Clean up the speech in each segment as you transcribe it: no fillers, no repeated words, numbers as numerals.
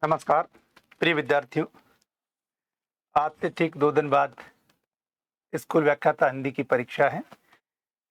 नमस्कार प्रिय विद्यार्थियों। आज से ठीक 2 दिन बाद स्कूल व्याख्याता हिंदी की परीक्षा है।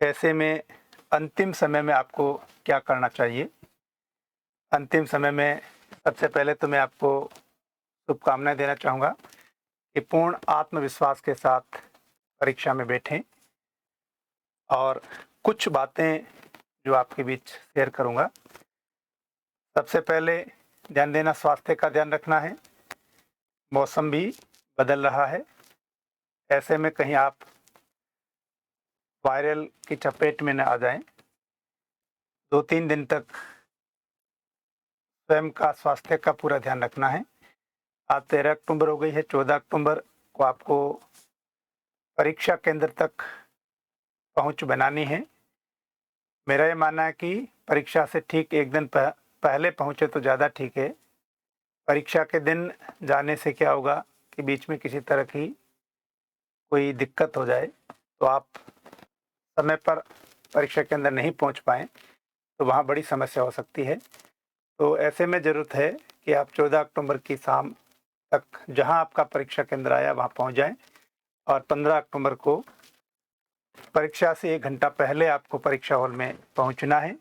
ऐसे में अंतिम समय में आपको क्या करना चाहिए? अंतिम समय में सबसे पहले तो मैं आपको शुभकामनाएं देना चाहूँगा कि पूर्ण आत्मविश्वास के साथ परीक्षा में बैठें और कुछ बातें जो आपके बीच शेयर करूँगा। सबसे पहले ध्यान देना, स्वास्थ्य का ध्यान रखना है। मौसम भी बदल रहा है, ऐसे में कहीं आप वायरल की चपेट में न आ जाएं। 2-3 दिन तक स्वयं का स्वास्थ्य का पूरा ध्यान रखना है। आज 13 अक्टूबर हो गई है, 14 अक्टूबर को आपको परीक्षा केंद्र तक पहुंच बनानी है। मेरा ये मानना है कि परीक्षा से ठीक 1 दिन पहले पहुंचे तो ज़्यादा ठीक है। परीक्षा के दिन जाने से क्या होगा कि बीच में किसी तरह की कोई दिक्कत हो जाए तो आप समय पर परीक्षा के अंदर नहीं पहुंच पाएँ तो वहाँ बड़ी समस्या हो सकती है। तो ऐसे में ज़रूरत है कि आप 14 अक्टूबर की शाम तक जहां आपका परीक्षा केंद्र आया वहां पहुंच जाएं और 15 अक्टूबर को परीक्षा से 1 घंटा पहले आपको परीक्षा हॉल में पहुंचना है।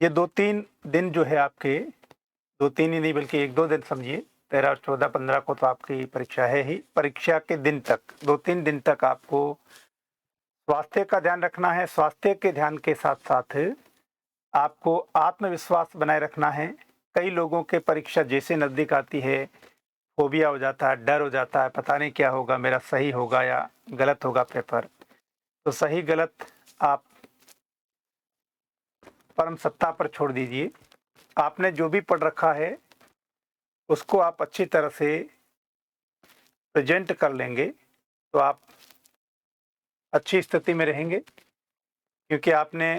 ये 2-3 दिन जो है आपके, 2-3 ही नहीं बल्कि 1-2 दिन समझिए, 13, 14, 15 को तो आपकी परीक्षा है ही। परीक्षा के दिन तक 2-3 दिन तक आपको स्वास्थ्य का ध्यान रखना है। स्वास्थ्य के ध्यान के साथ-साथ आपको आत्मविश्वास बनाए रखना है। कई लोगों के परीक्षा जैसे नज़दीक आती है, फोबिया हो जाता है, डर हो जाता है, पता नहीं क्या होगा, मेरा सही होगा या गलत होगा पेपर। तो सही गलत आप परम सत्ता पर छोड़ दीजिए। आपने जो भी पढ़ रखा है, उसको आप अच्छी तरह से प्रेज़ेंट कर लेंगे, तो आप अच्छी स्थिति में रहेंगे, क्योंकि आपने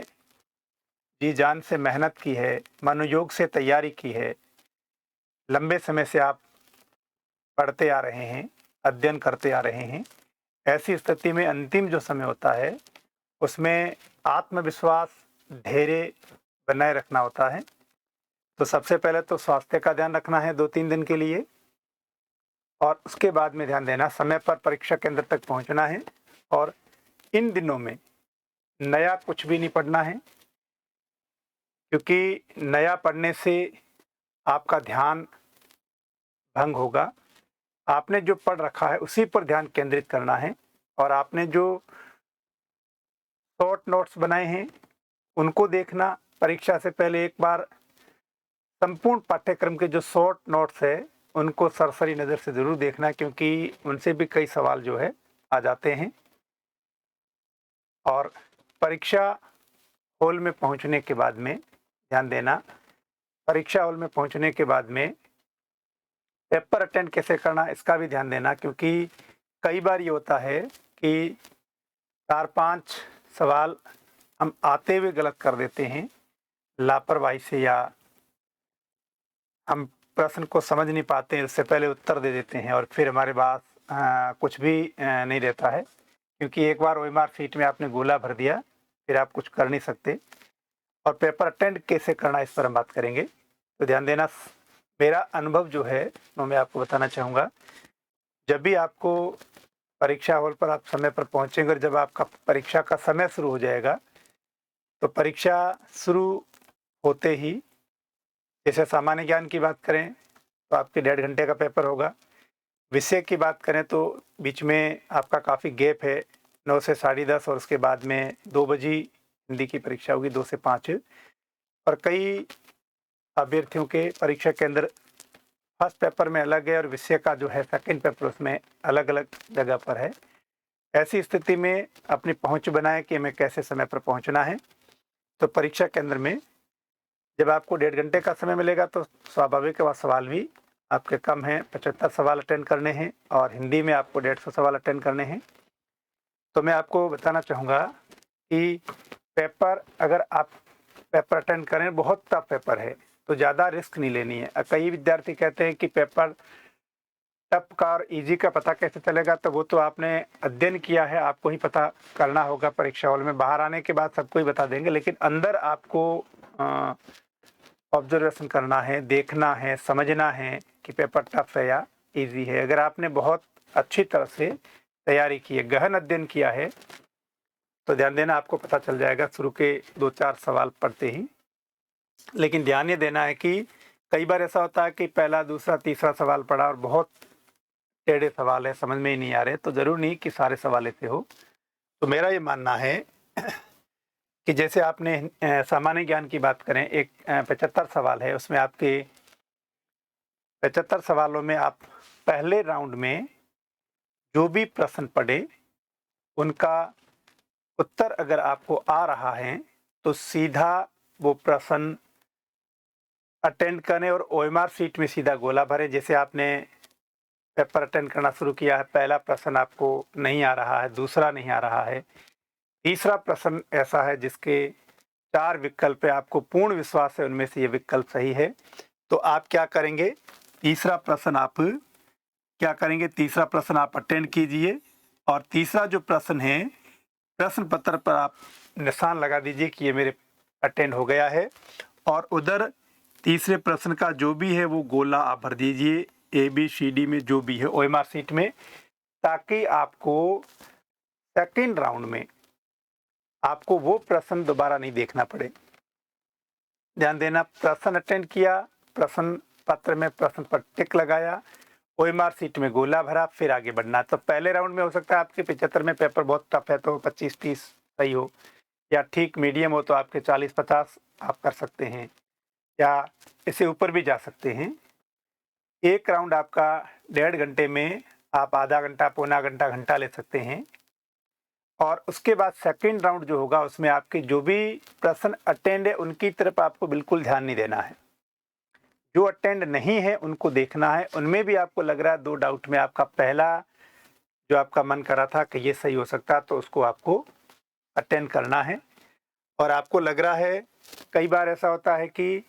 जी जान से मेहनत की है, मनोयोग से तैयारी की है। लंबे समय से आप पढ़ते आ रहे हैं, अध्ययन करते आ रहे हैं। ऐसी स्थिति में अंतिम जो समय होता है, उसमें आत्मविश्वास, धैर्य बनाए रखना होता है। तो सबसे पहले तो स्वास्थ्य का ध्यान रखना है 2-3 दिन के लिए और उसके बाद में ध्यान देना, समय पर परीक्षा केंद्र तक पहुंचना है और इन दिनों में नया कुछ भी नहीं पढ़ना है, क्योंकि नया पढ़ने से आपका ध्यान भंग होगा। आपने जो पढ़ रखा है उसी पर ध्यान केंद्रित करना है और आपने जो शॉर्ट नोट्स बनाए हैं उनको देखना। परीक्षा से पहले एक बार संपूर्ण पाठ्यक्रम के जो शॉर्ट नोट्स है उनको सरसरी नज़र से ज़रूर देखना, क्योंकि उनसे भी कई सवाल जो है आ जाते हैं। और परीक्षा हॉल में पहुंचने के बाद में ध्यान देना, परीक्षा हॉल में पहुंचने के बाद में पेपर अटेंड कैसे करना इसका भी ध्यान देना, क्योंकि कई बार ये होता है कि 4-5 सवाल हम आते हुए गलत कर देते हैं लापरवाही से, या हम प्रश्न को समझ नहीं पाते हैं, उससे पहले उत्तर दे देते हैं और फिर हमारे पास कुछ भी नहीं रहता है, क्योंकि एक बार ओएमआर शीट में आपने गोला भर दिया, फिर आप कुछ कर नहीं सकते। और पेपर अटेंड कैसे करना इस पर हम बात करेंगे। तो ध्यान देना, मेरा अनुभव जो है वो मैं आपको बताना चाहूँगा। जब भी आपको परीक्षा हॉल पर आप समय पर पहुँचेंगे और जब आपका परीक्षा का समय शुरू हो जाएगा, तो परीक्षा शुरू होते ही, जैसे सामान्य ज्ञान की बात करें तो आपके 1.5 घंटे का पेपर होगा। विषय की बात करें तो बीच में आपका काफ़ी गैप है, 9 से 10:30 और उसके बाद में 2 बजे हिंदी की परीक्षा होगी, 2 से 5। और कई अभ्यर्थियों के परीक्षा केंद्र फर्स्ट पेपर में अलग है और विषय का जो है सेकंड पेपर उसमें अलग-अलग जगह पर है। ऐसी स्थिति में अपनी पहुंच बनाएं कि हमें कैसे समय पर पहुंचना है। तो परीक्षा केंद्र में जब आपको 1.5 घंटे का समय मिलेगा तो स्वाभाविक है वह सवाल भी आपके कम हैं। 75 सवाल अटेंड करने हैं और हिंदी में आपको 150 सवाल अटेंड करने हैं। तो मैं आपको बताना चाहूँगा कि पेपर, अगर आप पेपर अटेंड करें, बहुत टफ पेपर है तो ज़्यादा रिस्क नहीं लेनी है। कई विद्यार्थी कहते हैं कि पेपर टफ का और ईजी का पता कैसे चलेगा, तो वो तो आपने अध्ययन किया है, आपको ही पता करना होगा। परीक्षा हॉल में बाहर आने के बाद सबको ही बता देंगे, लेकिन अंदर आपको ऑब्जर्वेशन करना है, देखना है, समझना है कि पेपर टफ है या इजी है। अगर आपने बहुत अच्छी तरह से तैयारी की है, गहन अध्ययन किया है, तो ध्यान देना आपको पता चल जाएगा शुरू के 2-4 सवाल पढ़ते ही। लेकिन ध्यान ये देना है कि कई बार ऐसा होता है कि पहला, दूसरा, तीसरा सवाल पढ़ा और बहुत टेढ़े सवाल है, समझ में ही नहीं आ रहे, तो ज़रूर नहीं कि सारे सवाल ऐसे हो। तो मेरा ये मानना है कि जैसे आपने सामान्य ज्ञान की बात करें, एक 75 सवाल है, उसमें आपके 75 सवालों में आप पहले राउंड में जो भी प्रश्न पढ़े उनका उत्तर अगर आपको आ रहा है तो सीधा वो प्रश्न अटेंड करें और ओएमआर शीट में सीधा गोला भरें। जैसे आपने पेपर अटेंड करना शुरू किया है, पहला प्रश्न आपको नहीं आ रहा है, दूसरा नहीं आ रहा है, तीसरा प्रश्न ऐसा है जिसके 4 विकल्प है, आपको पूर्ण विश्वास है उनमें से ये विकल्प सही है, तो आप क्या करेंगे, तीसरा प्रश्न आप क्या करेंगे, तीसरा प्रश्न आप अटेंड कीजिए और तीसरा जो प्रश्न है प्रश्न पत्र पर आप निशान लगा दीजिए कि ये मेरे अटेंड हो गया है और उधर तीसरे प्रश्न का जो भी है वो गोला आप भर दीजिए ABCD में जो भी है ओएमआर शीट में, ताकि आपको सेकंड राउंड में आपको वो प्रश्न दोबारा नहीं देखना पड़े। ध्यान देना, प्रश्न अटेंड किया, प्रश्न पत्र में प्रश्न पर टिक लगाया, ओएमआर शीट में गोला भरा, फिर आगे बढ़ना। तो पहले राउंड में हो सकता है आपके 75 में पेपर बहुत टफ है तो 25-30 सही हो, या ठीक मीडियम हो तो आपके 40-50 आप कर सकते हैं, या इससे ऊपर भी जा सकते हैं। एक राउंड आपका 1.5 घंटे में आप आधा घंटा, पौना घंटा, घंटा ले सकते हैं और उसके बाद सेकंड राउंड जो होगा उसमें आपके जो भी प्रश्न अटेंड है उनकी तरफ आपको बिल्कुल ध्यान नहीं देना है। जो अटेंड नहीं है उनको देखना है, उनमें भी आपको लग रहा है 2 डाउट में आपका पहला जो आपका मन कर रहा था कि ये सही हो सकता है तो उसको आपको अटेंड करना है। और आपको लग रहा है, कई बार ऐसा होता है कि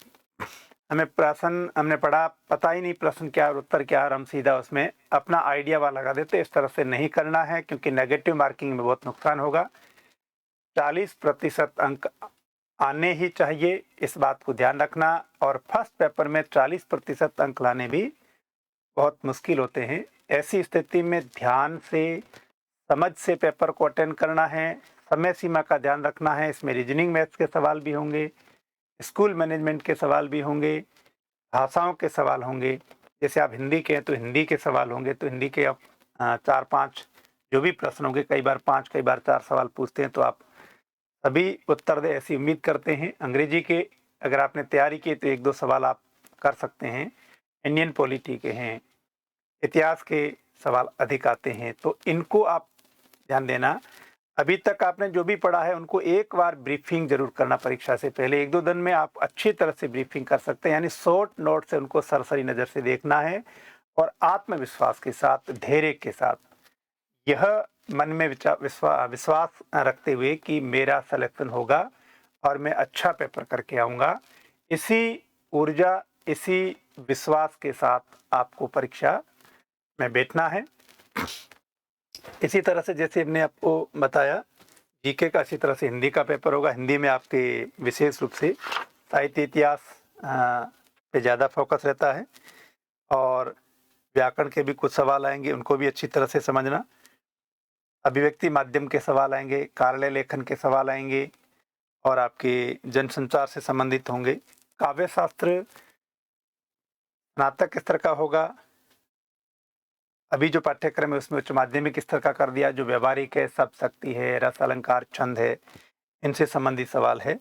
हमें प्रश्न हमने पढ़ा, पता ही नहीं प्रश्न क्या और उत्तर क्या, और हम सीधा उसमें अपना आइडिया वाला लगा देते। इस तरह से नहीं करना है क्योंकि नेगेटिव मार्किंग में बहुत नुकसान होगा। 40% अंक आने ही चाहिए, इस बात को ध्यान रखना। और फर्स्ट पेपर में 40% अंक लाने भी बहुत मुश्किल होते हैं। ऐसी स्थिति में ध्यान से, समझ से पेपर को अटेंड करना है, समय सीमा का ध्यान रखना है। इसमें रीजनिंग मैथ्स के सवाल भी होंगे, स्कूल मैनेजमेंट के सवाल भी होंगे, भाषाओं के सवाल होंगे। जैसे आप हिंदी के हैं तो हिंदी के सवाल होंगे, तो हिंदी के आप 4-5 जो भी प्रश्न होंगे, कई बार 5 कई बार 4 सवाल पूछते हैं तो आप सभी उत्तर दे ऐसी उम्मीद करते हैं। अंग्रेजी के अगर आपने तैयारी की तो 1-2 सवाल आप कर सकते हैं। इंडियन पॉलिटी के हैं, इतिहास के सवाल अधिक आते हैं, तो इनको आप ध्यान देना। अभी तक आपने जो भी पढ़ा है उनको एक बार ब्रीफिंग जरूर करना परीक्षा से पहले। 1-2 दिन में आप अच्छी तरह से ब्रीफिंग कर सकते हैं, यानी शॉर्ट नोट से उनको सरसरी नज़र से देखना है और आत्मविश्वास के साथ, धैर्य के साथ, यह मन में विश्वास रखते हुए कि मेरा सिलेक्शन होगा और मैं अच्छा पेपर करके आऊँगा, इसी ऊर्जा, इसी विश्वास के साथ आपको परीक्षा में बैठना है। इसी तरह से जैसे हमने आपको बताया जीके का, इसी तरह से हिंदी का पेपर होगा। हिंदी में आपके विशेष रूप से साहित्य, इतिहास पे ज़्यादा फोकस रहता है और व्याकरण के भी कुछ सवाल आएंगे, उनको भी अच्छी तरह से समझना। अभिव्यक्ति माध्यम के सवाल आएंगे, कार्यालय लेखन के सवाल आएंगे और आपके जनसंचार से संबंधित होंगे। काव्य शास्त्र स्नातक स्तर का होगा। अभी जो पाठ्यक्रम है उसमें उच्च माध्यमिक स्तर का कर दिया। जो व्यवहारिक है, शब्द शक्ति है, रस अलंकार, छंद है, इनसे संबंधित सवाल है।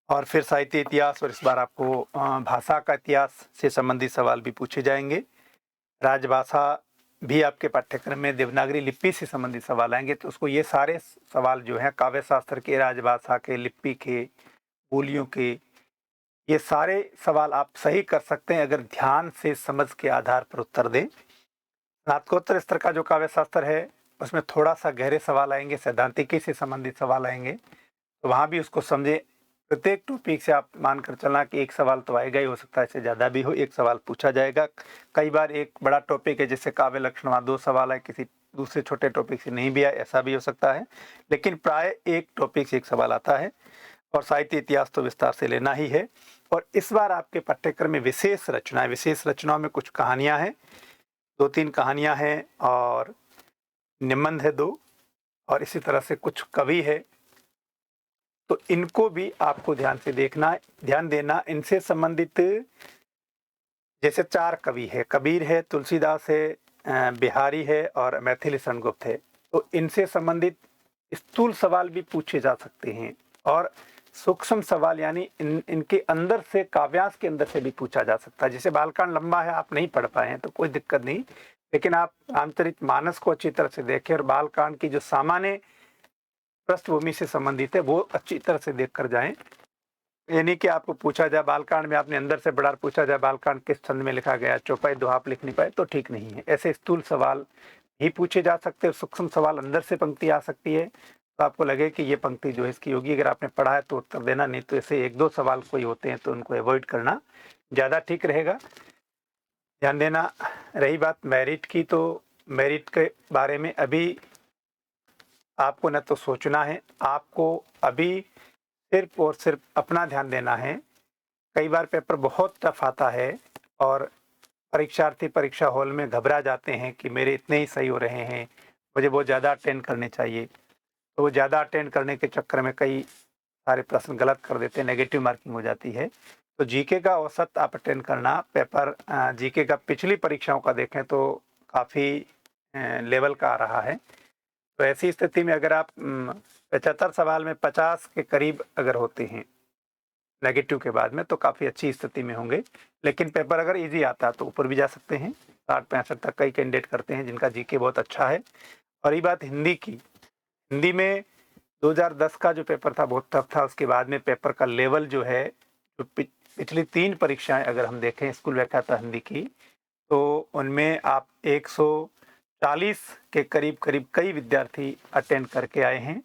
और फिर साहित्य, इतिहास, और इस बार आपको भाषा का इतिहास से संबंधित सवाल भी पूछे जाएंगे। राजभाषा भी आपके पाठ्यक्रम में, देवनागरी लिपि से संबंधित सवाल आएंगे। तो उसको ये सारे सवाल जो हैं काव्य शास्त्र के, राजभाषा के, लिपि के, बोलियों के, ये सारे सवाल आप सही कर सकते हैं अगर ध्यान से, समझ के आधार पर उत्तर दें। स्नातकोत्तर स्तर का जो काव्य शास्त्र है उसमें थोड़ा सा गहरे सवाल आएंगे, सैद्धांतिकी से संबंधित सवाल आएंगे, तो वहाँ भी उसको समझे। प्रत्येक टॉपिक से आप मानकर चलना कि एक सवाल तो आएगा ही, हो सकता है इससे ज़्यादा भी हो, एक सवाल पूछा जाएगा। कई बार एक बड़ा टॉपिक है जैसे काव्य लक्षण, वहाँ 2 सवाल है, किसी दूसरे छोटे टॉपिक से नहीं भी आए, ऐसा भी हो सकता है, लेकिन प्राय एक टॉपिक से एक सवाल आता है। और साहित्य इतिहास तो विस्तार से लेना ही है। और इस बार आपके पाठ्यक्रम में विशेष रचनाओं में कुछ कहानियां हैं, 2-3 कहानियां हैं और निबंध है 2, और इसी तरह से कुछ कवि है। तो इनको भी आपको ध्यान देना। इनसे संबंधित जैसे 4 कवि है, कबीर है, तुलसीदास है, बिहारी है और मैथिली शरणगुप्त है। तो इनसे संबंधित स्थूल सवाल भी पूछे जा सकते हैं और सूक्ष्म सवाल यानी इनके अंदर से, काव्यांश के अंदर से भी पूछा जा सकता है। जैसे बालकांड लंबा है, आप नहीं पढ़ पाए हैं तो कोई दिक्कत नहीं, लेकिन आप रामचरितमानस को अच्छी तरह से देखें और बालकांड की जो सामान्य पृष्ठभूमि से संबंधित है वो अच्छी तरह से देख कर जाएं। यानी कि आपको पूछा जाए बालकांड में, आपने अंदर से बड़ा पूछा जाए बालकांड किस छंद में लिखा गया, चौपाई दोहा आप लिख नहीं पाए, तो ठीक नहीं है। ऐसे स्थूल सवाल ही पूछे जा सकते हैं, सूक्ष्म सवाल अंदर से पंक्ति आ सकती है, तो आपको लगे कि ये पंक्ति जो है इसकी होगी, अगर आपने पढ़ा है तो उत्तर देना, नहीं तो ऐसे 1-2 सवाल कोई होते हैं तो उनको अवॉइड करना ज़्यादा ठीक रहेगा। ध्यान देना। रही बात मेरिट की, तो मेरिट के बारे में अभी आपको न तो सोचना है, आपको अभी सिर्फ और सिर्फ अपना ध्यान देना है। कई बार पेपर बहुत टफ आता है और परीक्षार्थी परीक्षा हॉल में घबरा जाते हैं कि मेरे इतने ही सही हो रहे हैं, मुझे बहुत ज़्यादा अटेंड करने चाहिए। तो वो ज़्यादा अटेंड करने के चक्कर में कई सारे प्रश्न गलत कर देते हैं, नेगेटिव मार्किंग हो जाती है। तो जीके का औसत आप अटेंड करना। पेपर जीके का पिछली परीक्षाओं का देखें तो काफ़ी लेवल का आ रहा है। तो ऐसी स्थिति में अगर आप 75 सवाल में 50 के करीब अगर होते हैं नेगेटिव के बाद में, तो काफ़ी अच्छी स्थिति में होंगे। लेकिन पेपर अगर इजी आता है तो ऊपर भी जा सकते हैं, 60-65 तक कई कैंडिडेट करते हैं जिनका जीके बहुत अच्छा है। और ये बात हिंदी की, हिंदी में 2010 का जो पेपर था बहुत टफ था, उसके बाद में पेपर का लेवल जो है, जो पिछली 3 परीक्षाएं अगर हम देखें स्कूल व्याख्याता हिंदी की, तो उनमें आप 140 के करीब कई विद्यार्थी अटेंड करके आए हैं।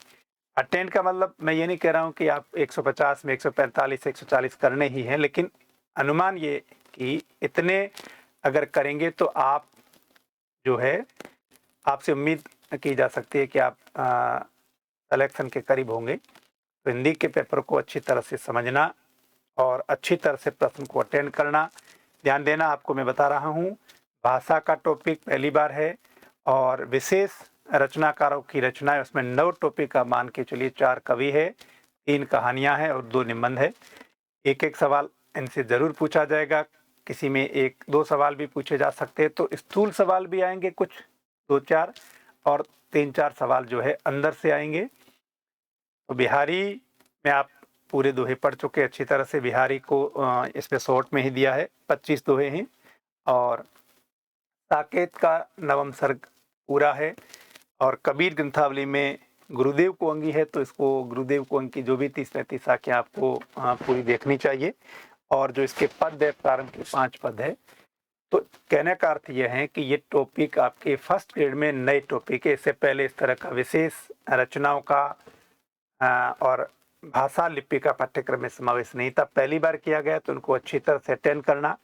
अटेंड का मतलब मैं ये नहीं कह रहा हूँ कि आप 150 में 145 140 करने ही हैं, लेकिन अनुमान ये कि इतने अगर करेंगे तो आप जो है, आपसे उम्मीद की जा सकती है कि आप सिलेक्शन के करीब होंगे। तो हिंदी के पेपर को अच्छी तरह से समझना और अच्छी तरह से प्रश्न को अटेंड करना। ध्यान देना, आपको मैं बता रहा हूँ भाषा का टॉपिक पहली बार है और विशेष रचनाकारों की रचनाएं, उसमें 9 टॉपिक का मान के चलिए, 4 कवि है, 3 कहानियां हैं और 2 निबंध है। एक सवाल इनसे जरूर पूछा जाएगा, किसी में 1-2 सवाल भी पूछे जा सकते हैं। तो स्थूल सवाल भी आएंगे कुछ 2-4 और 3-4 सवाल जो है अंदर से आएंगे। तो बिहारी में आप पूरे दोहे पढ़ चुके अच्छी तरह से, बिहारी को इसमें शॉर्ट में ही दिया है, 25 दोहे हैं। और साकेत का नवम सर्ग पूरा है और कबीर ग्रंथावली में गुरुदेव को अंगी है, तो इसको गुरुदेव को अंग की जो भी 30-35 साखें आपको पूरी देखनी चाहिए। और जो इसके पद है, प्रारंभ के 5 पद है। तो कहने का अर्थ यह है कि ये टॉपिक आपके फर्स्ट ग्रेड में नए टॉपिक है, इससे पहले इस तरह का विशेष रचनाओं का और भाषा लिपि का पाठ्यक्रम में समावेश नहीं था, पहली बार किया गया, तो उनको अच्छी तरह से अटेंड करना।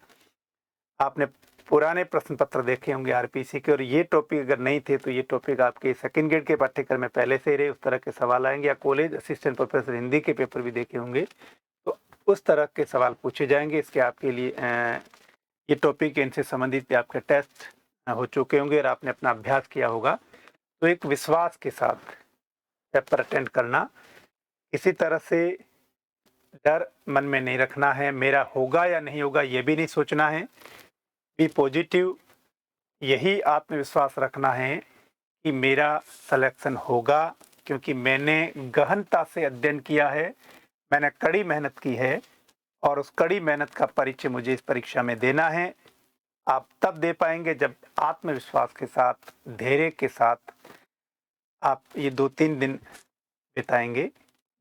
आपने पुराने प्रश्न पत्र देखे होंगे आरपीसी के, और ये टॉपिक अगर नहीं थे तो ये टॉपिक आपके सेकंड ग्रेड के पाठ्यक्रम में पहले से ही रहे, उस तरह के सवाल आएंगे। या कॉलेज असिस्टेंट प्रोफेसर हिंदी के पेपर भी देखे होंगे, तो उस तरह के सवाल पूछे जाएंगे। इसके आपके लिए ये टॉपिक, इनसे संबंधित भी आपके टेस्ट हो चुके होंगे और आपने अपना अभ्यास किया होगा। तो एक विश्वास के साथ पेपर अटेंड करना, किसी तरह से डर मन में नहीं रखना है, मेरा होगा या नहीं होगा ये भी नहीं सोचना है। बी पॉजिटिव, यही आत्मविश्वास रखना है कि मेरा सिलेक्शन होगा, क्योंकि मैंने गहनता से अध्ययन किया है, मैंने कड़ी मेहनत की है और उस कड़ी मेहनत का परिचय मुझे इस परीक्षा में देना है। आप तब दे पाएंगे जब आत्मविश्वास के साथ, धैर्य के साथ आप ये 2-3 दिन बिताएंगे।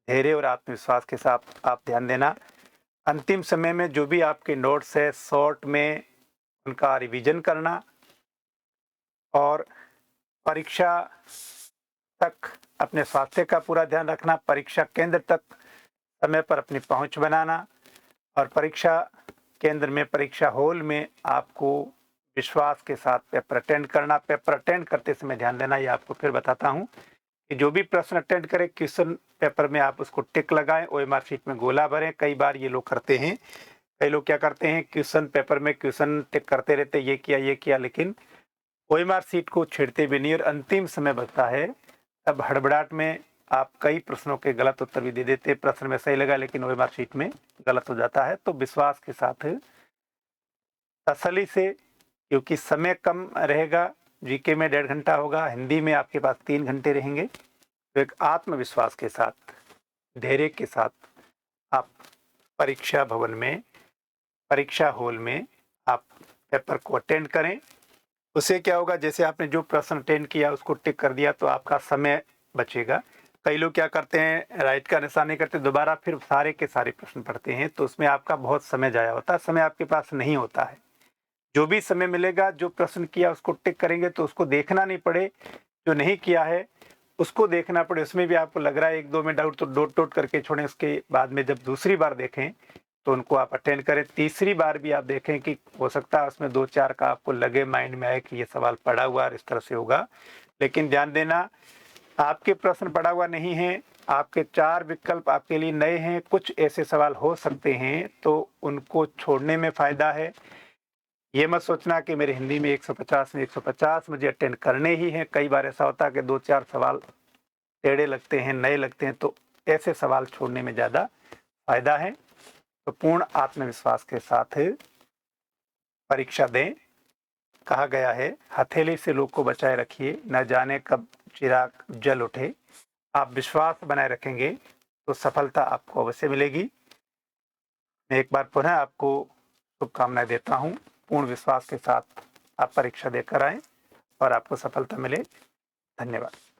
धैर्य और आत्मविश्वास के साथ आप ध्यान देना। अंतिम समय में जो भी आपके नोट्स है, शॉर्ट में उनका रिवीजन करना और परीक्षा तक अपने स्वास्थ्य का पूरा ध्यान रखना। परीक्षा केंद्र तक समय पर अपनी पहुंच बनाना और परीक्षा केंद्र में, परीक्षा हॉल में आपको विश्वास के साथ पेपर अटेंड करना। पेपर अटेंड करते समय ध्यान देना, ये आपको फिर बताता हूं कि जो भी प्रश्न अटेंड करे, क्वेश्चन पेपर में आप उसको टिक लगाएं, ओएमआर शीट में गोला भरें। कई बार ये लोग करते हैं, कई लोग क्या करते हैं, क्वेश्चन पेपर में क्वेश्चन टिक करते रहते, ये किया, लेकिन ओएमआर शीट को छेड़ते भी नहीं और अंतिम समय बचता है, तब हड़बड़ाहट में आप कई प्रश्नों के गलत उत्तर भी दे देते। प्रश्न में सही लगा लेकिन ओएमआर शीट में गलत हो जाता है। तो विश्वास के साथ तसल्ली से, क्योंकि समय कम रहेगा, जीके में 1.5 घंटा होगा, हिंदी में आपके पास 3 घंटे रहेंगे, तो एक आत्मविश्वास के साथ, धैर्य के साथ आप परीक्षा भवन में, परीक्षा हॉल में आप पेपर को अटेंड करें। उससे क्या होगा, जैसे आपने जो प्रश्न अटेंड किया उसको टिक कर दिया तो आपका समय बचेगा। कई लोग क्या करते हैं, राइट का निशान नहीं करते, दोबारा फिर सारे के सारे प्रश्न पढ़ते हैं, तो उसमें आपका बहुत समय जाया होता है, समय आपके पास नहीं होता है। जो भी समय मिलेगा, जो प्रश्न किया उसको टिक करेंगे तो उसको देखना नहीं पड़े, जो नहीं किया है उसको देखना पड़े, उसमें भी आपको लग रहा है 1-2 में डाउट, तो डॉट करके छोड़ें। उसके बाद में जब दूसरी बार देखें तो उनको आप अटेंड करें। तीसरी बार भी आप देखें कि हो सकता है उसमें 2-4 का आपको लगे, माइंड में आए कि ये सवाल पड़ा हुआ है, इस तरह से होगा। लेकिन ध्यान देना, आपके प्रश्न पड़ा हुआ नहीं है, आपके 4 विकल्प आपके लिए नए हैं, कुछ ऐसे सवाल हो सकते हैं, तो उनको छोड़ने में फ़ायदा है। ये मत सोचना कि मेरे हिंदी में 150 में 150 मुझे अटेंड करने ही हैं। कई बार ऐसा होता है कि 2-4 सवाल टेढ़े लगते हैं, नए लगते हैं, तो ऐसे सवाल छोड़ने में ज़्यादा फायदा है। तो पूर्ण आत्मविश्वास के साथ परीक्षा दें। कहा गया है, हथेली से लोग को बचाए रखिए, न जाने कब चिराग जल उठे। आप विश्वास बनाए रखेंगे तो सफलता आपको अवश्य मिलेगी। मैं एक बार पुनः आपको शुभकामनाएं देता हूं। पूर्ण विश्वास के साथ आप परीक्षा देकर आएं और आपको सफलता मिले। धन्यवाद।